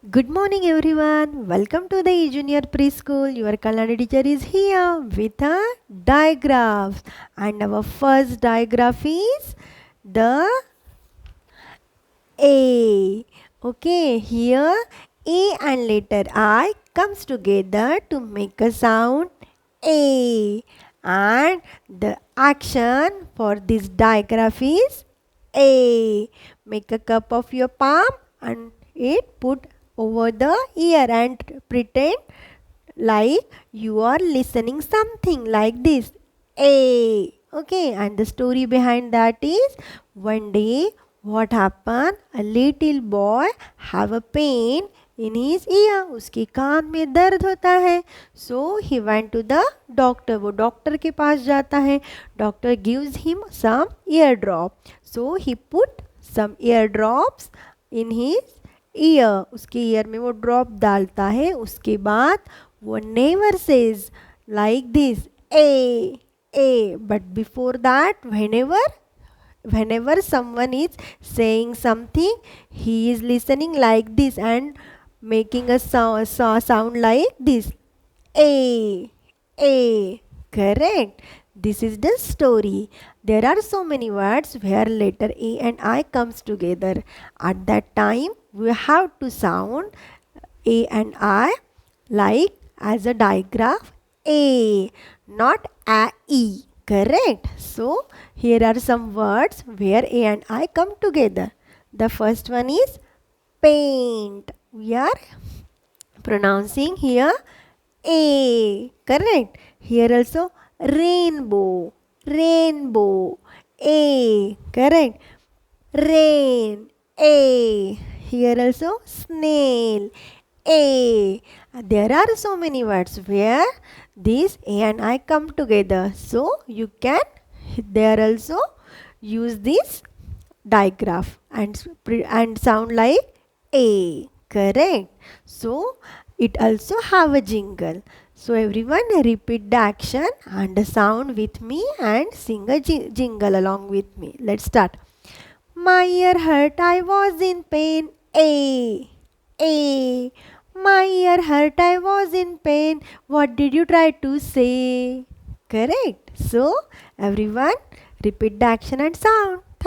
Good morning everyone. Welcome to the Junior Preschool. Your Kannada teacher is here with a digraph. And our first digraph is the A. Okay, here A and letter I comes together to make a sound A. And the action for this digraph is A. Make a cup of your palm and it put over the ear and pretend like you are listening something like this. A. Okay, and the story behind that is one day what happened? A little boy have a pain in his ear. उसके कान में दर्द होता है. So he went to the doctor. वो doctor के पास जाता है. Doctor gives him some ear drop. So he put some ear drops in his ear. उसके ईयर में वो ड्रॉप डालता है. उसके बाद वो never says like this a. But before that, whenever someone is saying something, he is listening like this and making a sound like this a. Correct. This is the story. There are so many words where letter A and I comes together. At that time, we have to sound A and I like as a digraph A, not a E. Correct. So here are some words where A and I come together. The first one is paint. We are pronouncing here A. Correct. Here also rainbow. Rainbow. A. Correct. Rain. A. Here also snail. A. There are so many words where these A and I come together. So you can there also use this digraph and sound like A. Correct. So it also have a jingle. So everyone repeat the action and the sound with me and sing a jingle along with me. Let's start. My ear hurt, I was in pain. A. A. My ear hurt, I was in pain. What did you try to say? Correct. So everyone repeat the action and sound.